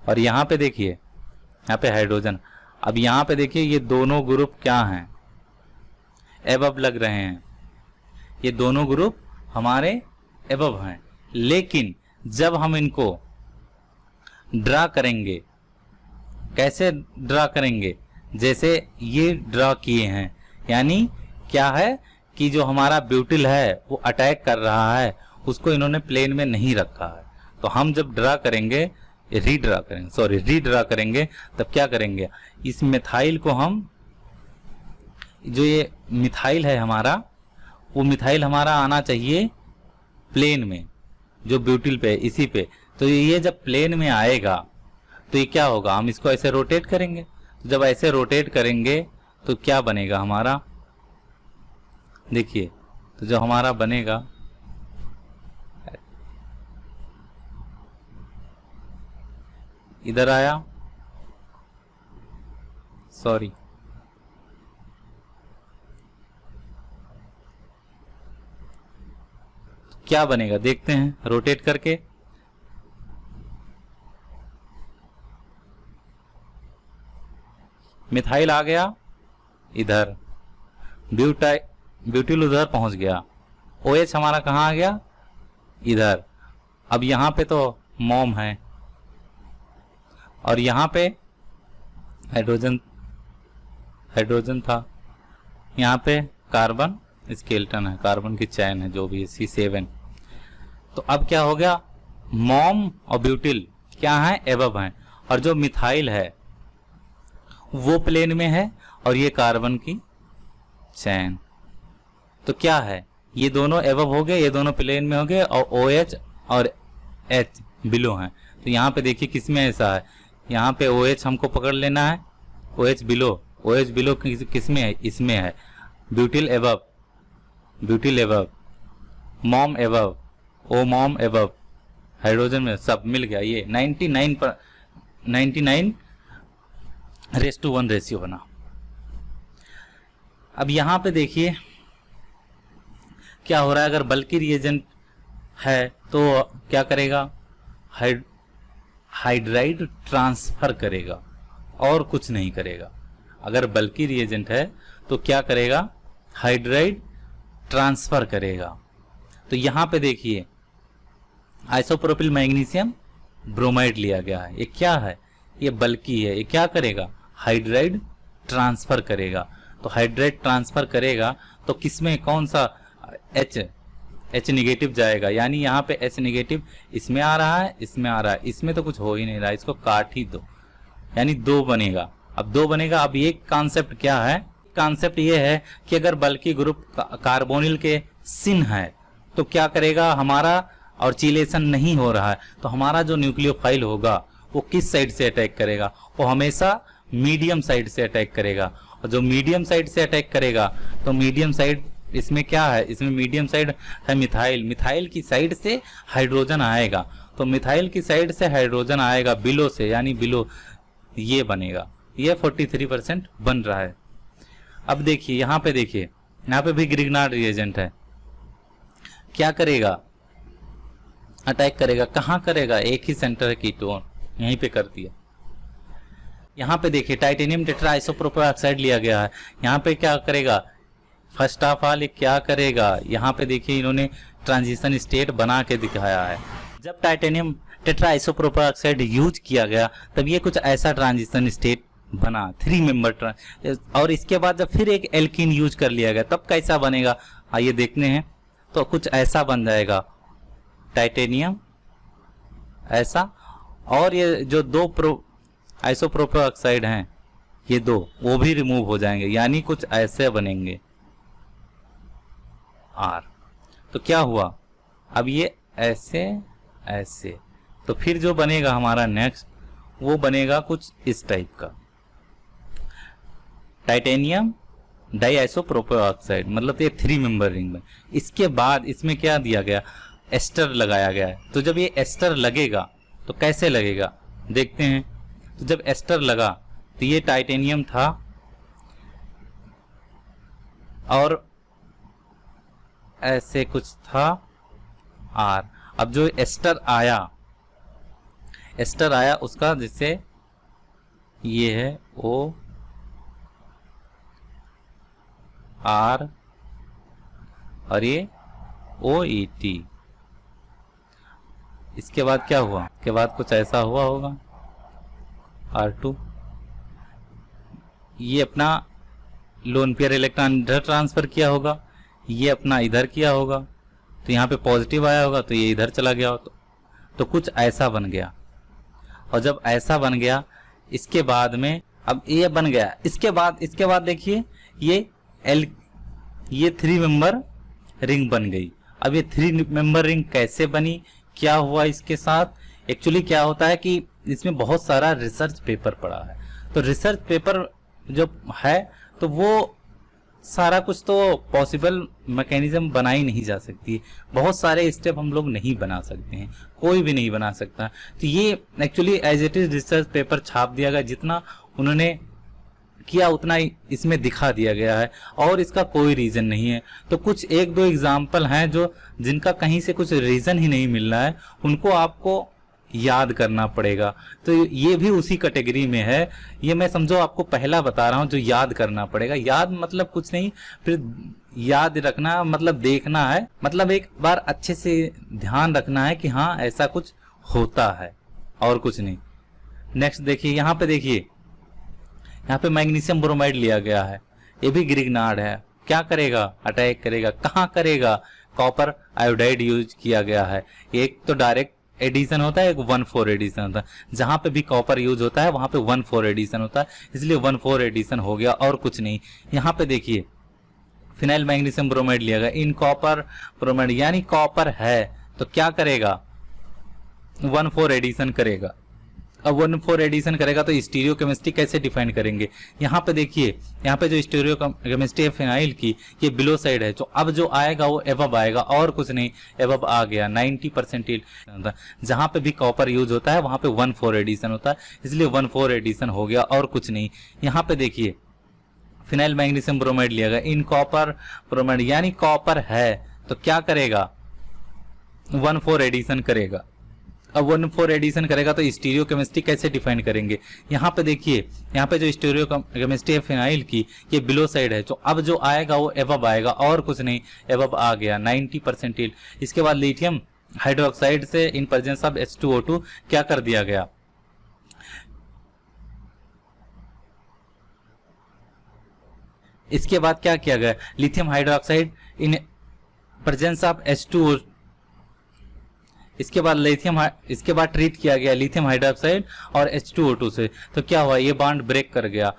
B: और यहाँ पे देखिए, यहाँ पे हाइड्रोजन। अब यहाँ पे देखिए ये दोनों ग्रुप क्या हैं, एबव लग रहे हैं, ये दोनों ग्रुप हमारे एबव हैं। लेकिन जब हम इनको ड्रा करेंगे, कैसे ड्रा करेंगे, जैसे ये ड्रा किए हैं, यानी क्या है कि जो हमारा ब्यूटिल है वो अटैक कर रहा है, उसको इन्होंने प्लेन में नहीं रखा है। तो हम जब ड्रा करेंगे, रीड्रा करेंगे, तब क्या करेंगे, इस मिथाइल को हम, जो ये मिथाइल है हमारा, वो मिथाइल हमारा आना चाहिए प्लेन में, जो ब्यूटिल पे, इसी पे। तो ये जब प्लेन में आएगा तो ये क्या होगा, हम इसको ऐसे रोटेट करेंगे। तो जब ऐसे रोटेट करेंगे तो क्या बनेगा हमारा, देखिए तो जो हमारा बनेगा इधर आया, सॉरी क्या बनेगा देखते हैं रोटेट करके। मिथाइल आ गया इधर, ब्यूटिल उधर पहुंच गया, OH हमारा कहाँ आ गया इधर। अब यहाँ पे तो मॉम है और यहाँ पे हाइड्रोजन था, यहाँ पे कार्बन स्केलेटन है, कार्बन की चैन है जो भी है C7। तो अब क्या हो गया, मॉम और ब्यूटिल क्या है एबव हैं, और जो मिथाइल है वो प्लेन में है और ये कार्बन की चैन। तो क्या है, ये दोनों एबव हो गए, ये दोनों प्लेन में हो गए, और OH और H बिलो हैं। तो यहाँ पे देखिए किसमें ऐसा है, यहाँ पे OH हमको पकड़ लेना है, OH बिलो किसमें है, इसमें है। ब्यूटिल एबव, मॉम एबव, ओ मॉम एबव, हाइड्रोजन में सब मिल गया। ये 99:1 रेशियो बना। अब यहाँ पे देखिए क्या हो रहा है, अगर बल्कि रिएजेंट है तो क्या करेगा, हाइड्राइड ट्रांसफर करेगा और कुछ नहीं करेगा। अगर बल्कि रिएजेंट है तो क्या करेगा, हाइड्राइड ट्रांसफर करेगा। तो यहाँ पे देखिए आइसोप्रोपिल मैग्नीशियम ब्रोमाइड लिया गया है, ये क्या है, ये बल्कि है, ये क्या करेगा, हाइड्राइड ट्रांसफर करेगा। तो हाइड्राइड ट्रांसफर करेगा तो किसमें कौन सा H निगेटिव जाएगा, यानी यहाँ पे H निगेटिव इसमें आ रहा है, इसमें आ रहा है, इसमें तो कुछ हो ही नहीं रहा, इसको काट ही दो, यानी 2 बनेगा। अब 2 बनेगा। अब ये कॉन्सेप्ट क्या है, कॉन्सेप्ट ये है कि अगर बल्कि ग्रुप कार्बोनिल के सिन है तो क्या करेगा हमारा, और चिलेशन नहीं हो रहा है तो हमारा जो न्यूक्लियोफाइल होगा वो किस साइड से अटैक करेगा, वो हमेशा मीडियम साइड से अटैक करेगा। और जो मीडियम साइड से अटैक करेगा तो मीडियम साइड इसमें क्या है, इसमें मीडियम साइड है मिथाइल की साइड से हाइड्रोजन आएगा, तो मिथाइल की साइड से हाइड्रोजन आएगा बिलो से, यानी बिलो ये बनेगा, ये 43% बन रहा है। अब देखिए यहाँ पे, देखिए यहाँ पे भी ग्रिग्नार्ड रिएजेंट है, क्या करेगा, अटैक करेगा, कहाँ करेगा, एक ही सेंटर है कीटोन, यहीं पे कर दिया। यहाँ पे देखिए टाइटेनियम टेट्रा आइसोप्रोपाइल ऑक्साइड लिया गया है, यहाँ पे क्या करेगा, फर्स्ट ऑफ ऑल ये क्या करेगा, यहाँ पे देखिए इन्होंने ट्रांजिशन स्टेट बना के दिखाया है। जब titanium tetra isopropyl oxide use किया गया तब ये कुछ ऐसा ट्रांजिशन स्टेट बना, 3 मेंबर, और इसके बाद जब फिर एक एल्कीन यूज कर लिया गया तब कैसा बनेगा, आइए देखते हैं। तो कुछ ऐसा बन जाएगा टाइटेनियम ऐसा, और ये जो 2 आइसोप्रोपाइल ऑक्साइड हैं ये 2 वो भी रिमूव हो जाएंगे, यानी कुछ ऐसे बनेंगे R। तो क्या हुआ, अब ये ऐसे, तो फिर जो बनेगा हमारा नेक्स्ट वो बनेगा कुछ इस टाइप का, टाइटेनियम डाइआइसोप्रोपाइल ऑक्साइड, मतलब ये 3 मेंबर रिंग में। इसके बाद इसमें क्या दिया गया, एस्टर लगाया गया है। तो जब ये एस्टर लगेगा तो कैसे लगेगा देखते हैं। तो जब एस्टर लगा तो ये टाइटेनियम था और ऐसे कुछ था R। अब जो एस्टर आया उसका जिससे ये है O R और ये OET। इसके बाद क्या हुआ, इसके बाद कुछ ऐसा हुआ होगा R2, ये अपना लोन पेयर इलेक्ट्रॉन इधर ट्रांसफर किया होगा, ये अपना इधर किया होगा, तो यहाँ पे पॉजिटिव आया होगा तो ये इधर चला गया हो, तो कुछ ऐसा बन गया। और जब ऐसा बन गया इसके बाद में अब ये बन गया, इसके बाद देखिए ये 3 मेंबर रिंग बन गई। अब ये 3 मेंबर रिंग कैसे बनी, क्या हुआ इसके साथ, एक्चुअली क्या होता है कि इसमें बहुत सारा रिसर्च पेपर पड़ा है। तो रिसर्च पेपर जो है तो वो सारा कुछ तो पॉसिबल मैकेनिज्म बनाई नहीं जा सकती, बहुत सारे स्टेप हम लोग नहीं बना सकते हैं, कोई भी नहीं बना सकता। तो ये actually as it is research paper छाप दिया गया, जितना उन्होंने किया उतना ही इसमें दिखा दिया गया है और इसका कोई रीजन नहीं है। तो कुछ एक दो एग्जाम्पल हैं जो जिनका कहीं से कुछ रीजन ही नहीं मिल रहा है, उनको आपको याद करना पड़ेगा। तो ये भी उसी कैटेगरी में है। ये मैं समझो आपको पहला बता रहा हूं जो याद करना पड़ेगा। याद मतलब कुछ नहीं, फिर याद रखना मतलब देखना है, मतलब एक बार अच्छे से ध्यान रखना है कि हाँ ऐसा कुछ होता है और कुछ नहीं। नेक्स्ट देखिए, यहाँ पे देखिए, यहाँ पे मैग्नीशियम ब्रोमाइड लिया गया है, ये भी ग्रिग्नार्ड है। क्या करेगा? अटैक करेगा। कहाँ करेगा? कॉपर आयोडाइड यूज किया गया है। एक तो डायरेक्ट एडिशन होता है, एक 1,4 एडिशन होता है। जहां पे भी कॉपर यूज होता है वहां पे 1,4 एडिशन होता है, इसलिए 1,4 एडिशन हो गया और कुछ नहीं। यहाँ पे देखिए फिनाइल मैग्नीशियम ब्रोमाइड लिया गया, इन कॉपर ब्रोमाइड, यानी कॉपर है तो क्या करेगा? 1,4 एडिशन करेगा। अब 1,4 एडिशन करेगा तो स्टीरियो केमिस्ट्री कैसे डिफाइन करेंगे? यहाँ पे देखिए, यहाँ पे जो स्टीरियो केमिस्ट्री है फिनाइल की, ये बिलो साइड है, तो अब जो आएगा वो एबव आएगा और कुछ नहीं। एबव आ गया 90%। जहां पे भी कॉपर यूज होता है वहां पे 1,4 एडिशन होता है, इसलिए 1,4 एडिशन हो गया और कुछ नहीं। यहाँ पे देखिए फिनाइल मैग्नीशियम ब्रोमाइड लिया गया, इन कॉपर ब्रोमाइड, यानी कॉपर है तो क्या करेगा? 1,4 एडिशन करेगा। अब 1,4 एडिशन करेगा तो स्टीरियो केमिस्ट्री कैसे डिफाइन करेंगे? यहाँ पे देखिए, यहाँ पे जो स्टीरियो केमिस्ट्री है फिनाइल की, ये बिलो साइड है, तो अब जो आएगा वो एबव आएगा और कुछ नहीं। एबव आ गया 90%। इसके बाद लिथियम हाइड्रोक्साइड से इन प्रेजेंस ऑफ H2O2 क्या कर दिया गया? इसके बाद क्या किया गया? Lithium hydroxide in presence of H2O, इसके बाद ट्रीट किया गया लिथियम हाइड्रोक्साइड और H2O2 से, तो क्या हुआ? ये बॉन्ड ब्रेक कर गया,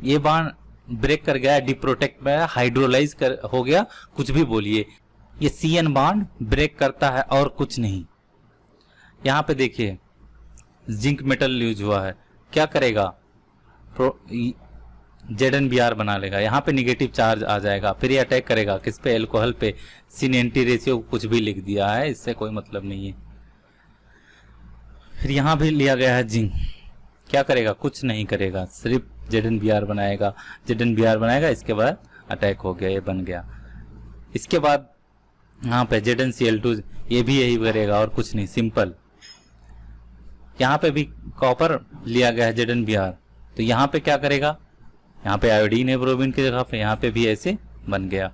B: ये बॉन्ड ब्रेक कर गया, डिप्रोटेक्ट में हाइड्रोलाइज हो गया, कुछ भी बोलिए, ये CN बॉन्ड ब्रेक करता है और कुछ नहीं। यहाँ पे देखिए जिंक मेटल यूज हुआ है, क्या करेगा? ZnBr बना लेगा, यहाँ पे निगेटिव चार्ज आ जाएगा, फिर ये अटैक करेगा किस पे? एल्कोहल पे। सिन एंटी रेशियो कुछ भी लिख दिया है, इससे कोई मतलब नहीं है। फिर यहाँ भी लिया गया है जिंक, क्या करेगा? कुछ नहीं करेगा, सिर्फ ZnBr बनाएगा, इसके बाद अटैक हो गया, ये बन गया। इसके बाद यहाँ पे ZnCl2, ये भी यही करेगा और कुछ नहीं, सिंपल। यहाँ पे भी कॉपर लिया गया है ZnBr, तो यहाँ पे क्या करेगा? यहाँ पे आयोडीन है ब्रोमीन की जगह पे, यहाँ पे भी ऐसे बन गया।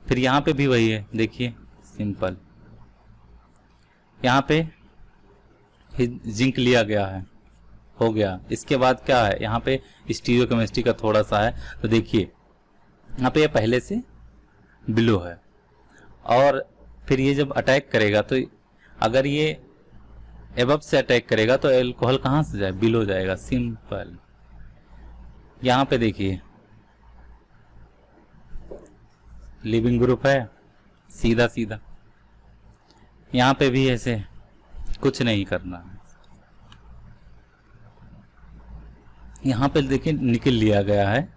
B: फिर यहाँ पे भी वही है, देखिए सिंपल। यहाँ पे जिंक लिया गया है, हो गया। इसके बाद क्या है? यहाँ पे स्टीरियो केमिस्ट्री का थोड़ा सा है, तो देखिए यहाँ पे ये पहले से बिलो है और फिर ये जब अटैक करेगा तो अगर ये एबव से अटैक करेगा तो एल्कोहल कहाँ से जाए? बिलो जाएगा, सिंपल। यहाँ पे देखिए लिविंग ग्रुप है, सीधा सीधा। यहाँ पे भी ऐसे कुछ नहीं करना है। यहाँ पे देखिए निकल लिया गया है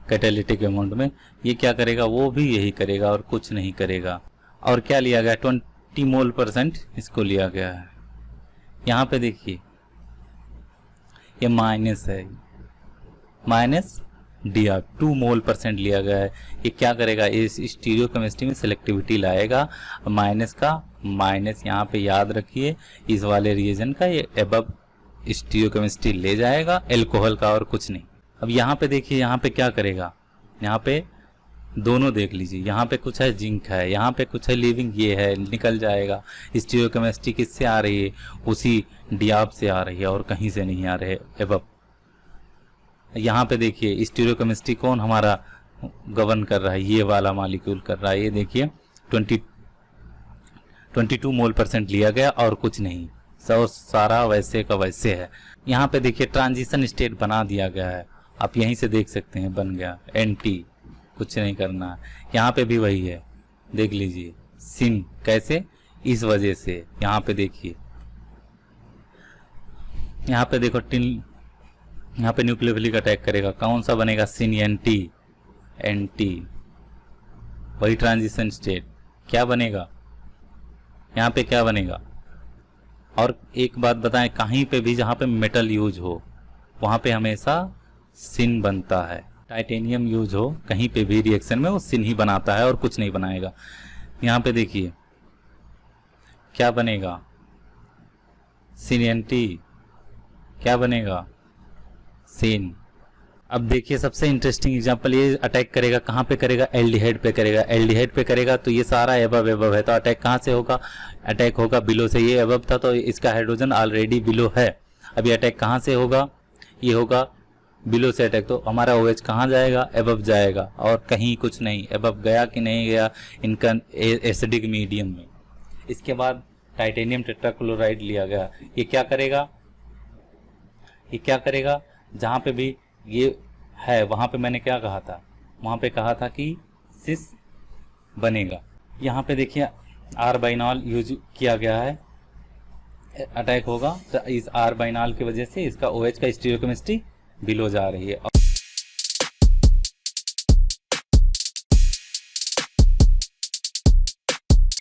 B: कैटालिटिक अमाउंट में, ये क्या करेगा? वो भी यही करेगा और कुछ नहीं करेगा। और क्या लिया गया? 20 मोल% इसको लिया गया है। यहाँ पे देखिए ये माइनस है, माइनस Dr 2 मोल% लिया गया है। ये क्या करेगा? इस स्टीरियो केमिस्ट्री में सिलेक्टिविटी लाएगा, माइनस का माइनस यहाँ पे याद रखिए, इस वाले रीजन का ये एबव स्टीरियो केमिस्ट्री ले जाएगा, एल्कोहल का और कुछ नहीं। अब यहाँ पे देखिए, यहाँ पे क्या करेगा? यहाँ पे दोनों देख लीजिए, यहाँ पे कुछ है जिंक है, यहाँ पे कुछ है लिविंग, ये है, निकल जाएगा। स्टीरियो केमिस्ट्री किससे आ रही है? उसी डियाब से आ रही है और कहीं से नहीं आ रहे एबव। यहाँ पे देखिए स्टीरियो केमिस्ट्री कौन हमारा गवर्न कर रहा है? ये वाला मॉलिक्यूल कर रहा है। ये देखिए 22 मोल% लिया गया और कुछ नहीं, सब सारा वैसे का वैसे है। यहाँ पे देखिए ट्रांजिशन स्टेट बना दिया गया है, आप यहीं से देख सकते हैं, बन गया NT, कुछ नहीं करना है। यहाँ पे भी वही है, देख लीजिए सिन कैसे, इस वजह से। यहाँ पे देखिए, यहाँ पे देखो टिन, यहाँ पे न्यूक्लियोफिलिक अटैक करेगा, कौन सा बनेगा? सिन NT, एंटी, वही ट्रांजिशन स्टेट, क्या बनेगा यहाँ पे, क्या बनेगा। और एक बात बताएं, कहीं पे भी जहाँ पे मेटल यूज हो वहाँ पे हमेशा सिन बनता है। टाइटेनियम यूज हो कहीं पे भी रिएक्शन में वो सिन ही बनाता है और कुछ नहीं बनाएगा। यहाँ पे देखिए क्या बनेगा, सिन एंटी, क्या बनेगा, सिन। अब देखिए सबसे इंटरेस्टिंग एग्जांपल, ये अटैक करेगा कहाँ पे करेगा, एल्डिहाइड पे करेगा। एल्डिहाइड पे करेगा तो ये सारा एबव एबव है, तो अटैक कहाँ से होगा, अटैक होगा बिलो से। ये एबव था तो इसका हाइड्रोजन ऑलरेडी बिलो है, अभी अटैक कहाँ से होगा, ये होगा बिलो से अटैक। तो हमारा OH कहाँ जाएगा, एबव जाएगा, और कहीं कुछ नहीं। एबव गया कि नहीं गया, इनका एसिडिक मीडियम में। इसके बाद टाइटेनियम टेट्राक्लोराइड लिया गया, ये क्या करेगा, ये क्या करेगा, जहाँ पे भी ये है वहाँ पे मैंने क्या कहा था, वहाँ पे कहा था कि सिस बनेगा। यहाँ पे देखिए आर बाइनॉल यूज किया गया है, अटैक होगा तो इस आर बाइनॉल की वजह से इसका OH का स्टीरियोकेमिस्ट्री बिलो जा रही है।